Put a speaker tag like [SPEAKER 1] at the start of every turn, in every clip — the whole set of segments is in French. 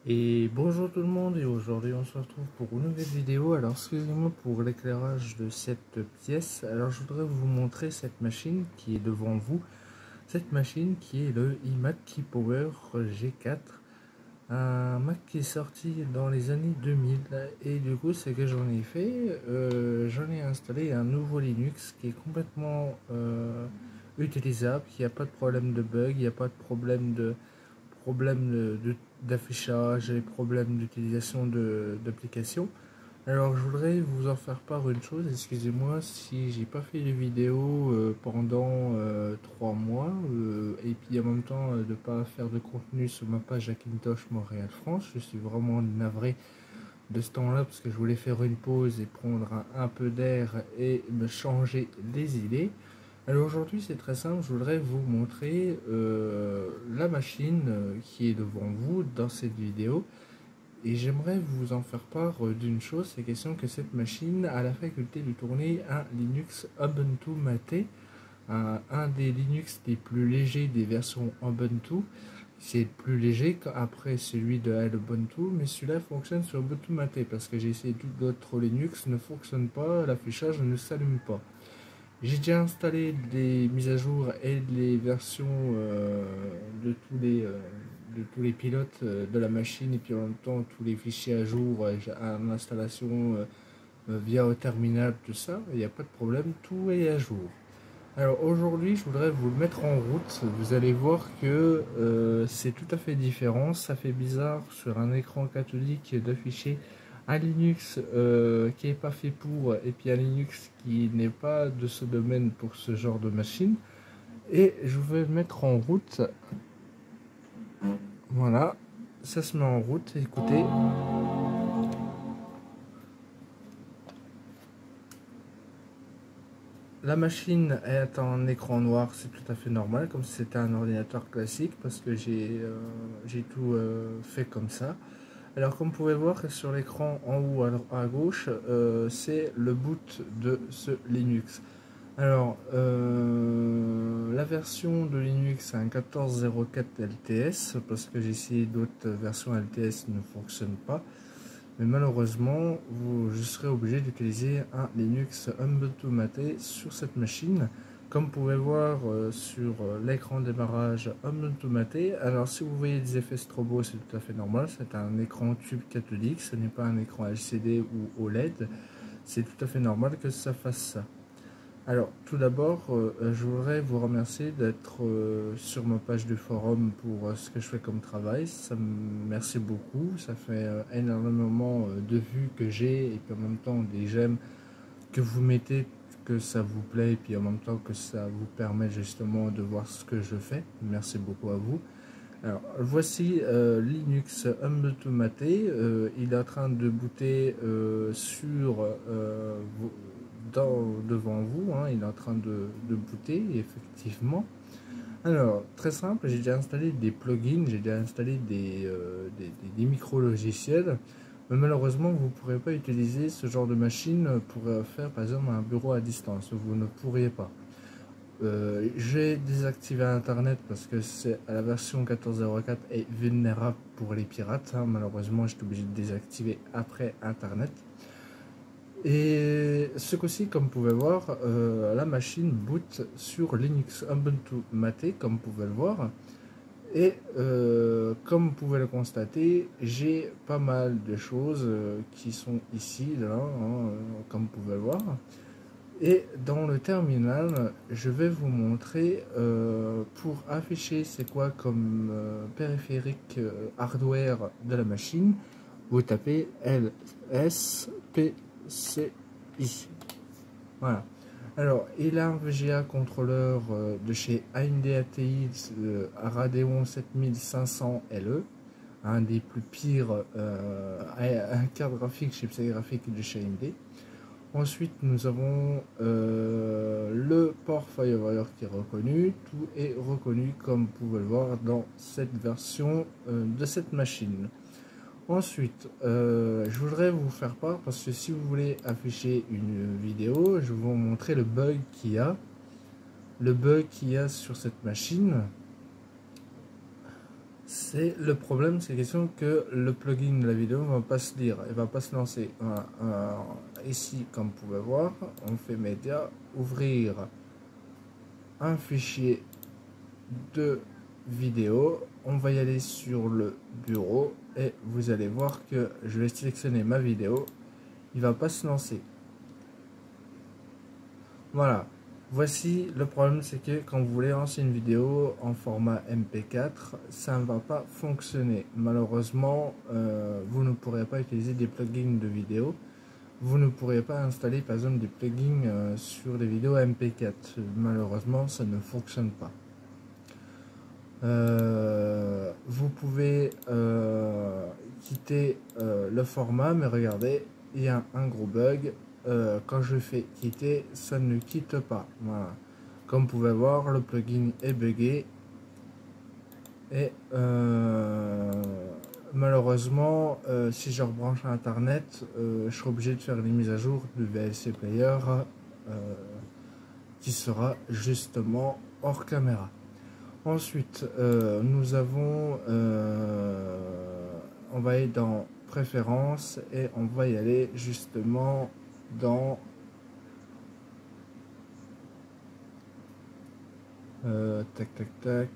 [SPEAKER 1] Et bonjour tout le monde, et aujourd'hui on se retrouve pour une nouvelle vidéo. Alors excusez-moi pour l'éclairage de cette pièce. Alors je voudrais vous montrer cette machine qui est devant vous. Cette machine qui est le iMac Keypower G4. Un Mac qui est sorti dans les années 2000. Et du coup c'est que j'en ai fait. J'en ai installé un nouveau Linux qui est complètement utilisable. Il n'y a pas de problème de bug, il n'y a pas de problème d'affichage et problèmes d'utilisation d'applications. Alors je voudrais vous en faire part une chose, excusez-moi si j'ai pas fait de vidéo pendant 3 mois et puis en même temps de pas faire de contenu sur ma page Hackintosh Montréal France. Je suis vraiment navré de ce temps là parce que je voulais faire une pause et prendre un peu d'air et me changer les idées. Alors aujourd'hui c'est très simple, je voudrais vous montrer la machine qui est devant vous dans cette vidéo, et j'aimerais vous en faire part d'une chose. C'est question que cette machine a la faculté de tourner un Linux Ubuntu Mate, un des Linux les plus légers des versions Ubuntu. C'est plus léger qu'après celui de Ubuntu, mais celui-là fonctionne sur Ubuntu Mate parce que j'ai essayé tout d'autres Linux, ne fonctionne pas, l'affichage ne s'allume pas. J'ai déjà installé des mises à jour et les versions de tous les pilotes de la machine, et puis en même temps tous les fichiers à jour en installation via au terminal, tout ça. Il n'y a pas de problème, tout est à jour. Alors aujourd'hui je voudrais vous le mettre en route. Vous allez voir que c'est tout à fait différent. Ça fait bizarre sur un écran cathodique d'afficher un Linux qui n'est pas fait pour, et puis un Linux qui n'est pas de ce domaine pour ce genre de machine. Et je vais le mettre en route. Voilà, ça se met en route. Écoutez. La machine est en écran noir, c'est tout à fait normal, comme si c'était un ordinateur classique, parce que j'ai tout fait comme ça. Alors comme vous pouvez voir sur l'écran en haut à gauche, c'est le boot de ce Linux. Alors la version de Linux c'est un 14.04 LTS, parce que j'ai essayé d'autres versions LTS ne fonctionnent pas. Mais malheureusement, je serez obligé d'utiliser un Linux Ubuntu Mate sur cette machine. Comme vous pouvez voir sur l'écran de démarrage Ubuntu Mate, alors si vous voyez des effets strobo, c'est tout à fait normal. C'est un écran tube cathodique, ce n'est pas un écran LCD ou OLED. C'est tout à fait normal que ça fasse ça. Alors, tout d'abord, je voudrais vous remercier d'être sur ma page du forum pour ce que je fais comme travail. Merci beaucoup. Ça fait énormément de vues que j'ai, et puis en même temps des j'aime que vous mettez, que ça vous plaît, et puis en même temps que ça vous permet justement de voir ce que je fais. Merci beaucoup à vous. Alors, voici Linux Ubuntu Mate. Il est en train de booter devant vous, hein. Il est en train de booter, effectivement. Alors, très simple, j'ai déjà installé des plugins, j'ai déjà installé des micro-logiciels. Mais malheureusement, vous ne pourrez pas utiliser ce genre de machine pour faire par exemple un bureau à distance. Vous ne pourriez pas. J'ai désactivé Internet parce que c'est la version 14.04 est vulnérable pour les pirates, hein. Malheureusement, j'étais obligé de désactiver après Internet. Et ce coup-ci, comme vous pouvez voir, la machine boot sur Linux Ubuntu Mate, comme vous pouvez le voir. Et comme vous pouvez le constater, j'ai pas mal de choses qui sont ici, là, hein, comme vous pouvez le voir. Et dans le terminal, je vais vous montrer pour afficher c'est quoi comme périphérique hardware de la machine. Vous tapez LSPCI. Voilà. Alors, il a un VGA contrôleur de chez AMD ATI Radeon 7500 LE, un des plus pires cartes graphiques, chipset graphique de chez AMD. Ensuite, nous avons le port Firewire qui est reconnu. Tout est reconnu comme vous pouvez le voir dans cette version de cette machine. Ensuite, je voudrais vous faire part, parce que si vous voulez afficher une vidéo, je vais vous montrer le bug qu'il y a. Le bug qu'il y a sur cette machine, C'est le problème, c'est question que le plugin de la vidéo ne va pas se lire, il va pas se lancer. Voilà. Ici, comme vous pouvez voir, on fait média, ouvrir un fichier de vidéo. On va y aller sur le bureau et vous allez voir que je vais sélectionner ma vidéo. Il va pas se lancer. Voilà. Voici le problème, c'est que quand vous voulez lancer une vidéo en format MP4, ça ne va pas fonctionner. Malheureusement, vous ne pourrez pas utiliser des plugins de vidéo. Vous ne pourrez pas installer par exemple des plugins sur les vidéos MP4. Malheureusement, ça ne fonctionne pas. Vous pouvez quitter le format, mais regardez, il y a un gros bug. Quand je fais quitter, ça ne quitte pas. Voilà. Comme vous pouvez voir, le plugin est buggé et malheureusement, si je rebranche à internet, je serai obligé de faire les mises à jour du VLC Player qui sera justement hors caméra. Ensuite, nous avons, on va aller dans préférences et on va y aller justement dans tac tac tac.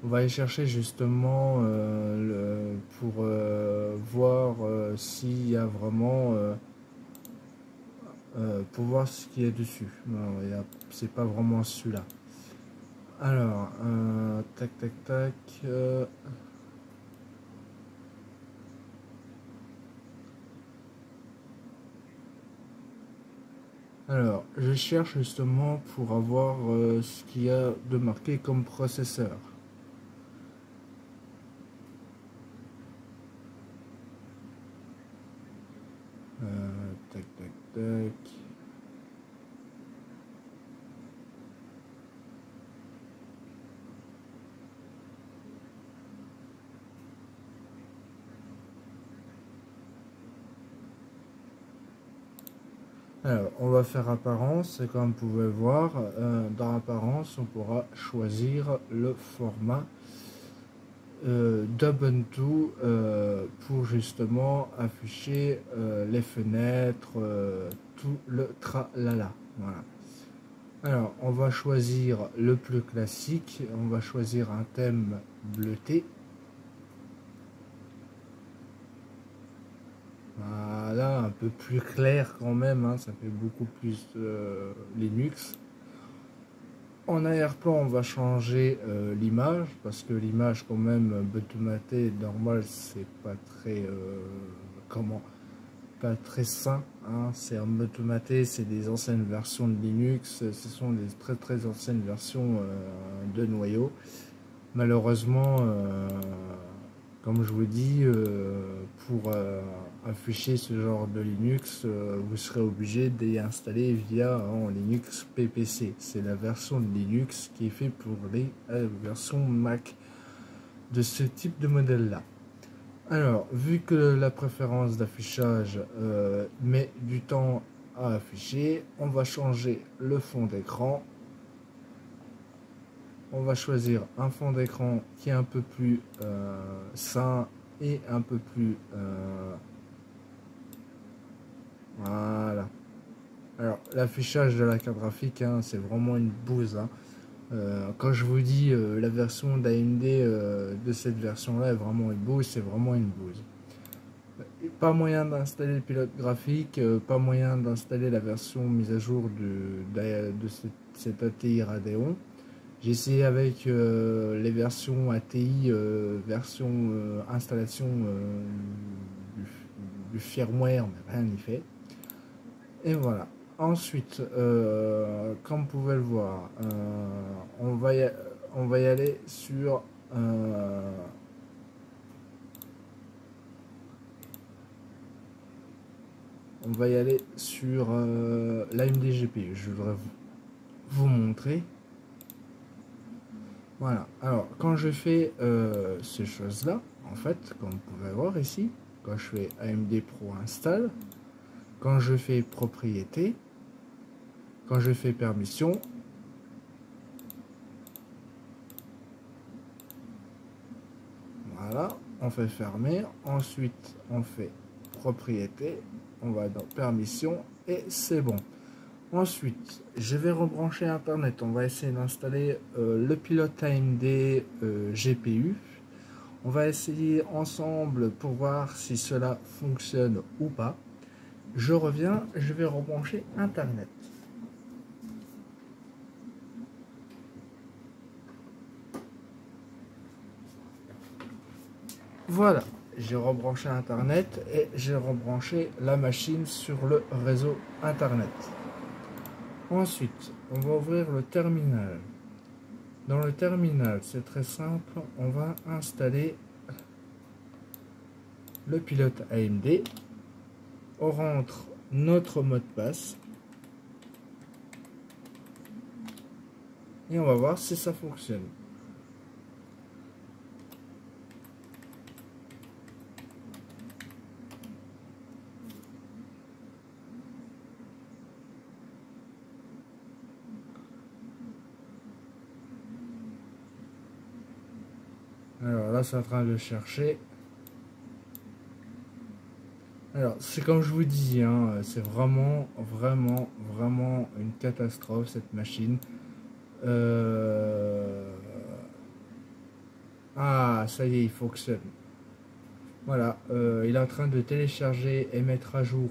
[SPEAKER 1] On va aller chercher justement pour voir s'il y a vraiment pour voir ce qu'il y a dessus. C'est pas vraiment celui-là. Alors, tac tac tac. Alors, je cherche justement pour avoir ce qu'il y a de marqué comme processeur. Tac tac tac. Alors, on va faire apparence et comme vous pouvez voir, dans apparence, on pourra choisir le format d'Ubuntu pour justement afficher les fenêtres, tout le tralala. Voilà. Alors, on va choisir le plus classique, on va choisir un thème bleuté. Voilà, un peu plus clair quand même, hein, ça fait beaucoup plus Linux. En arrière-plan, on va changer l'image, parce que l'image quand même, Butumaté, normal, c'est pas très, pas très sain. Hein. C'est un Butumaté, c'est des anciennes versions de Linux, ce sont des très anciennes versions de noyaux. Malheureusement, comme je vous dis, pour afficher ce genre de Linux, vous serez obligé d'y installer via Linux PPC. C'est la version de Linux qui est faite pour les versions Mac de ce type de modèle-là. Alors, vu que la préférence d'affichage met du temps à afficher, on va changer le fond d'écran. On va choisir un fond d'écran qui est un peu plus sain et un peu plus voilà. Alors l'affichage de la carte graphique, hein, c'est vraiment une bouse. Hein. Quand je vous dis la version d'AMD de cette version là est vraiment une bouse, c'est vraiment une bouse. Pas moyen d'installer le pilote graphique, pas moyen d'installer la version mise à jour de cette ATI Radeon. J'ai essayé avec les versions ATI, version installation du firmware, mais rien n'y fait. Et voilà. Ensuite, comme vous pouvez le voir, on va y aller sur l'AMD GPU. Je voudrais vous montrer. Voilà, alors quand je fais ces choses là, en fait, comme vous pouvez voir ici, quand je fais AMD Pro Install, Quand je fais propriété, quand je fais permission, voilà, on fait fermer. Ensuite, on fait propriété, on va dans permission et c'est bon. Ensuite, je vais rebrancher Internet. On va essayer d'installer le pilote AMD GPU. On va essayer ensemble pour voir si cela fonctionne ou pas. Je reviens, je vais rebrancher Internet. Voilà, j'ai rebranché Internet et j'ai rebranché la machine sur le réseau Internet. Ensuite, on va ouvrir le terminal. Dans le terminal, c'est très simple, on va installer le pilote AMD. On rentre notre mot de passe et on va voir si ça fonctionne. Alors là, c'est en train de chercher. Alors, c'est comme je vous dis, hein, c'est vraiment une catastrophe cette machine. Ah, ça y est, il fonctionne. Voilà, il est en train de télécharger et mettre à jour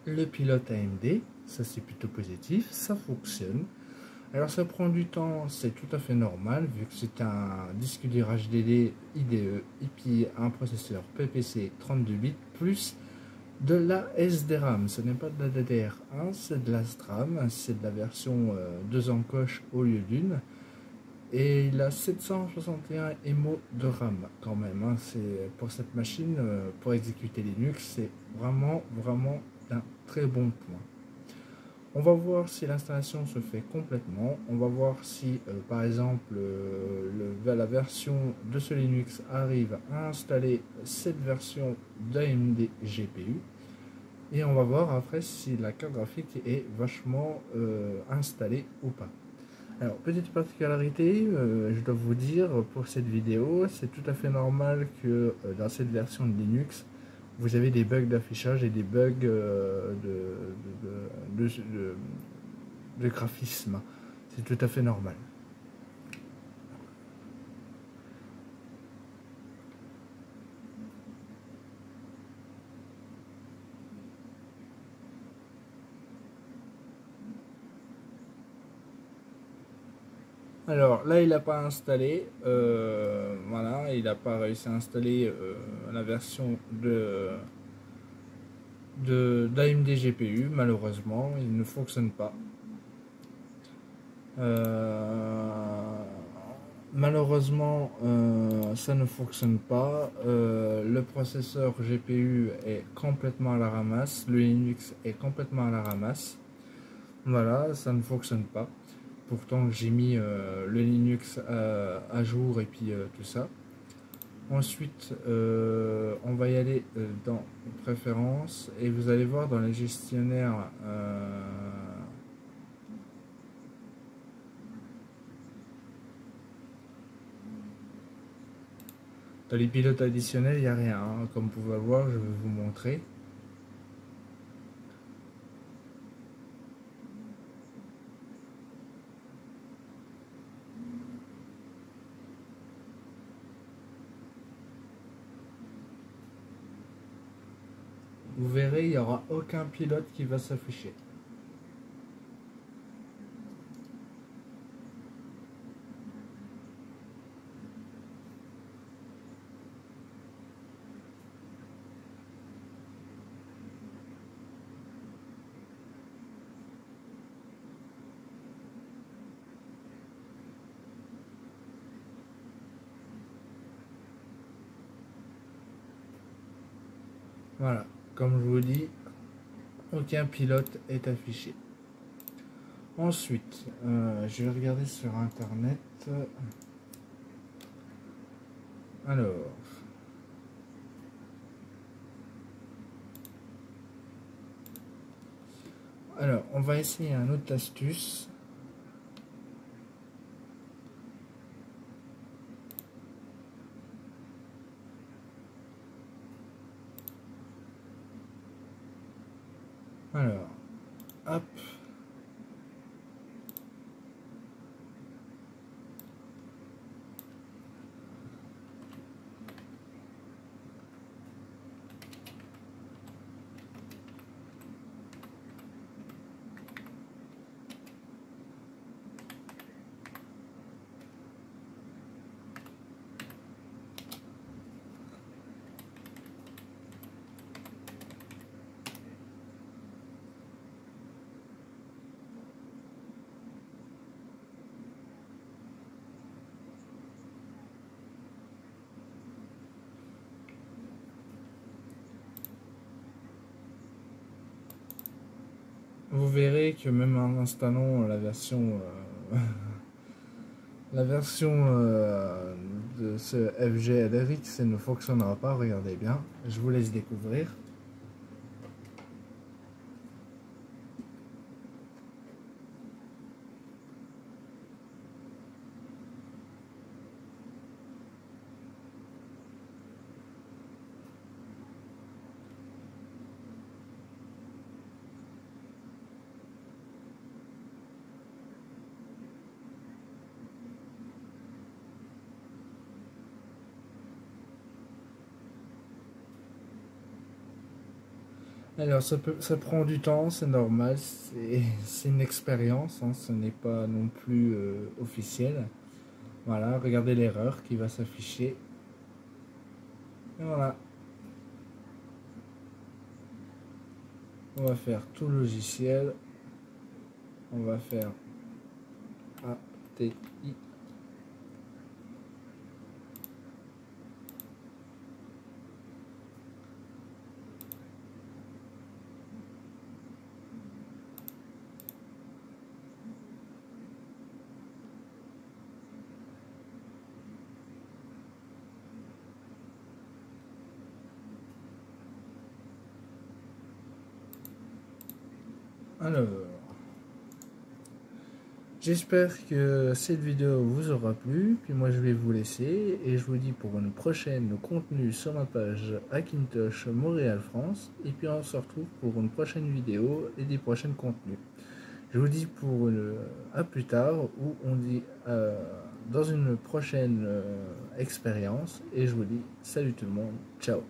[SPEAKER 1] le pilote AMD. Ça, c'est plutôt positif, ça fonctionne. Alors, ça prend du temps, c'est tout à fait normal, vu que c'est un disque dur HDD IDE et puis un processeur PPC 32 bits plus de la SDRAM. Ce n'est pas de la DDR1, c'est de la SDRAM, c'est de la version 2 encoches au lieu d'une. Et il a 761 MO de RAM quand même. Hein. C'est pour cette machine, pour exécuter Linux, c'est vraiment d'un très bon point. On va voir si l'installation se fait complètement. On va voir si, par exemple, la version de ce Linux arrive à installer cette version d'AMD GPU. Et on va voir après si la carte graphique est vachement installée ou pas. Alors, petite particularité, je dois vous dire pour cette vidéo, c'est tout à fait normal que dans cette version de Linux, vous avez des bugs d'affichage et des bugs de graphisme. C'est tout à fait normal. Alors là, il n'a pas installé, voilà, il n'a pas réussi à installer la version d'AMD GPU, malheureusement, il ne fonctionne pas. Malheureusement, ça ne fonctionne pas. Le processeur GPU est complètement à la ramasse, le Linux est complètement à la ramasse. Voilà, ça ne fonctionne pas. Pourtant, j'ai mis le Linux à jour et puis tout ça. Ensuite, on va y aller dans préférences et vous allez voir dans les gestionnaires. Dans les pilotes additionnels, il n'y a rien. Hein. Comme vous pouvez voir, je vais vous montrer. Vous verrez, il n'y aura aucun pilote qui va s'afficher. Voilà, comme je vous dis, aucun pilote est affiché. Ensuite, je vais regarder sur internet. Alors, Alors, on va essayer un autre astuce. Alors, hop. Vous verrez que même en installant la version de ce FGLRX, ça ne fonctionnera pas. Regardez bien, je vous laisse découvrir. Alors ça prend du temps, c'est normal, c'est une expérience, hein, ce n'est pas non plus officiel. Voilà, regardez l'erreur qui va s'afficher. Et voilà. On va faire tout logiciel. On va faire ATI. Alors, j'espère que cette vidéo vous aura plu. Puis moi je vais vous laisser et je vous dis pour une prochaine contenu sur ma page Hackintosh Montréal France. Et puis on se retrouve pour une prochaine vidéo et des prochains contenus. Je vous dis à plus tard ou on dit dans une prochaine expérience. Et je vous dis salut tout le monde, ciao.